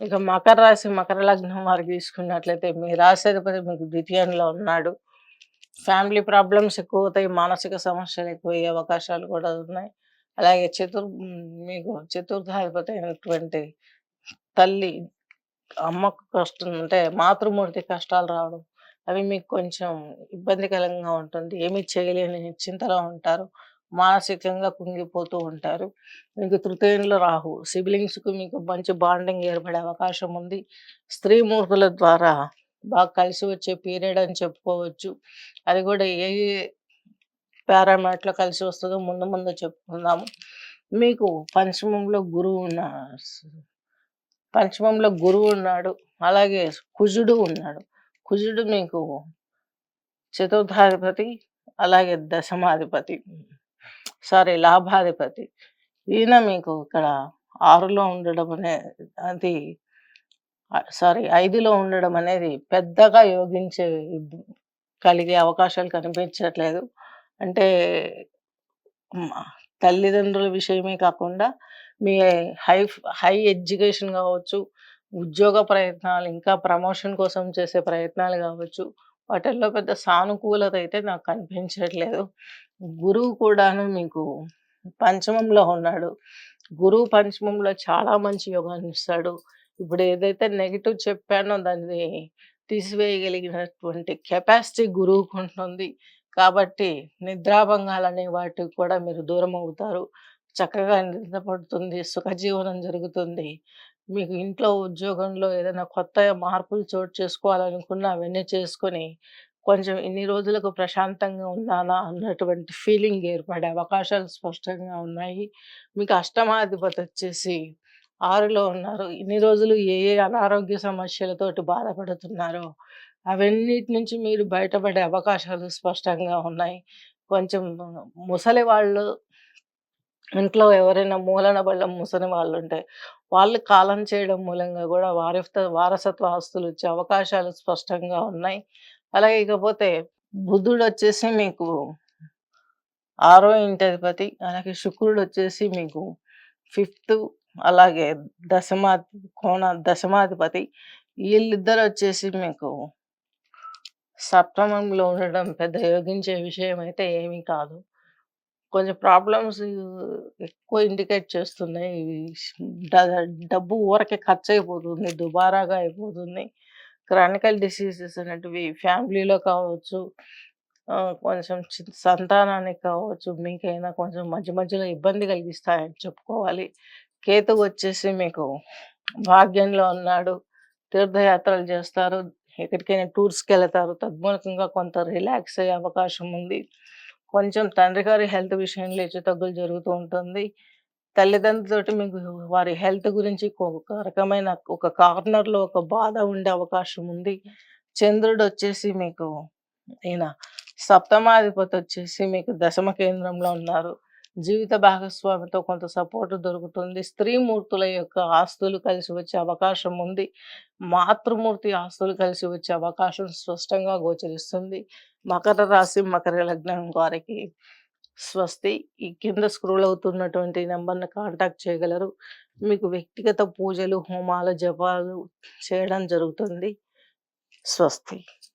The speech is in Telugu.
ఇక మకర రాశి, మకర లగ్నం వారికి తీసుకున్నట్లయితే మీ రాశిధిపతి మీకు ద్వితీయంలో ఉన్నాడు. ఫ్యామిలీ ప్రాబ్లమ్స్ ఎక్కువవుతాయి. మానసిక సమస్యలు ఎక్కువయ్యే అవకాశాలు కూడా ఉన్నాయి. అలాగే మీకు చతుర్థాధిపతి అయినటువంటి తల్లి, అమ్మకు కష్టం అంటే మాతృమూర్తి కష్టాలు రావడం, అవి మీకు కొంచెం ఇబ్బందికరంగా ఉంటుంది. ఏమీ చేయలేని చింతలో ఉంటారు. మానసికంగా కుంగిపోతూ ఉంటారు. మీకు తృతీయంలో రాహు. సిబ్లింగ్స్‌కు మీకు మంచి బాండింగ్ ఏర్పడే అవకాశం ఉంది. స్త్రీమూర్తుల ద్వారా బాగా కలిసి వచ్చే పీరియడ్ అని చెప్పుకోవచ్చు. అది కూడా ఏ ఏ పారామీటర్‌లో కలిసి వస్తదో ముందు ముందు చెప్పుకుందాము. మీకు పంచమంలో గురువు ఉన్న పంచమంలో గురువున్నాడు. అలాగే కుజుడు ఉన్నాడు. కుజుడు మీకు చతుర్థాధిపతి, అలాగే దశమాధిపతి. లాభాధిపతి. ఈయన మీకు ఇక్కడ 6లో ఉండడం అది 5లో ఉండడం అనేది పెద్దగా కలిగే అవకాశాలు కనిపించట్లేదు. అంటే హ్మ్. తల్లిదండ్రుల విషయమే కాకుండా మీ హై హై ఎడ్యుకేషన్ గావచ్చు, ఉద్యోగ ప్రయత్నాలు, ఇంకా ప్రమోషన్ కోసం చేసే ప్రయత్నాలు గావచ్చు, వాటిల్లో పెద్ద సానుకూలత అయితే నాకు కనిపించట్లేదు. గురువు కూడాను మీకు పంచమంలో ఉన్నాడు. గురువు పంచమంలో చాలా మంచి యోగాన్నిస్తాడు. ఇప్పుడు ఏదైతే నెగెటివ్ చెప్పానో దాన్ని తీసివేయగలిగినటువంటి కెపాసిటీ గురువుకుంటుంది. కాబట్టి నిద్రాభంగాలనే వాటికి కూడా మీరు దూరమవుతారు. చక్కగా నిద్ర పడుతుంది. సుఖజీవనం జరుగుతుంది. మీకు ఇంట్లో, ఉద్యోగంలో ఏదైనా కొత్త మార్పులు చోటు చేసుకోవాలనుకున్నా అవన్నీ చేసుకొని, కొంచెం ఇన్ని రోజులకు ప్రశాంతంగా ఉన్నానా అన్నటువంటి ఫీలింగ్ ఏర్పడే అవకాశాలు స్పష్టంగా ఉన్నాయి. మీకు అష్టమాధిపతి వచ్చేసి 6లో ఉన్నారు. ఇన్ని రోజులు ఏ ఏ అనారోగ్య సమస్యలతోటి బాధపడుతున్నారో అవన్నిటి నుంచి మీరు బయటపడే అవకాశాలు స్పష్టంగా ఉన్నాయి. కొంచెం ముసలి వాళ్ళు, ఇంట్లో ఎవరైనా మూలన పడ్డ ముసలి వాళ్ళుంటే, వాళ్ళు కాలం చేయడం మూలంగా గూడా వారసత్వ ఆస్తులొచ్చే అవకాశాలు స్పష్టంగా ఉన్నాయి. అలాగే ఇకపోతే బుధుడొచ్చేసి మీకు 6వ ఇంటధిపతి. అలాగే శుక్రుడొచ్చేసి మీకు ఫిఫ్త్, అలాగే దశమా దశమాధిపతి. ఈళ్ళిద్దరొచ్చేసి మీకు సప్తమంలో ఉండడం పెద్ద యోగించే విషయం అయితే ఏమీ కాదు. కొంచెం ప్రాబ్లమ్స్ ఎక్కువ ఇండికేట్ చేస్తున్నాయి. ఇవి డ డబ్బు ఊరకే ఖర్చయిపోతుంది. దుబారాగా అయిపోతుంది. క్రానికల్ డిసీజెస్ అనేటివి ఫ్యామిలీలో కావచ్చు, కొంచెం సంతానానికి కావచ్చు, మీకైనా కొంచెం మధ్య మధ్యలో ఇబ్బంది కలిగిస్తాయని చెప్పుకోవాలి. కేతువు వచ్చేసి మీకు భాగ్యంలో ఉన్నాడు. తీర్థయాత్రలు చేస్తారు. ఎక్కడికైనా టూర్స్‌కెళతారు. తద్మూలకంగా కొంత రిలాక్స్ అయ్యే అవకాశం ఉంది. కొంచెం తండ్రి గారి హెల్త్ విషయంలో హెచ్చుతగ్గులు జరుగుతూ ఉంటుంది. తల్లిదండ్రులతోటి మీకు వారి హెల్త్ గురించి ఒక రకమైన ఒక కార్నర్‌లో ఒక బాధ ఉండే అవకాశం ఉంది. చంద్రుడొచ్చేసి మీకు ఈయన సప్తమాధిపతొచ్చేసి మీకు దశమ కేంద్రంలో ఉన్నారు. జీవిత భాగస్వామితో కొంత సపోర్ట్ దొరుకుతుంది. స్త్రీమూర్తుల యొక్క ఆస్తులు కలిసి వచ్చే అవకాశం ఉంది. మాతృమూర్తి ఆస్తులు కలిసి వచ్చే అవకాశం స్పష్టంగా గోచరిస్తుంది. మకర రాశి, మకర లగ్నం వారికి స్వస్తి. ఈ కింద స్క్రోల్ అవుతున్నటువంటి నంబర్‌ని కాంటాక్ట్ చేయగలరు. మీకు వ్యక్తిగత పూజలు, హోమాలు, జపాలు చేయడం జరుగుతుంది. స్వస్తి.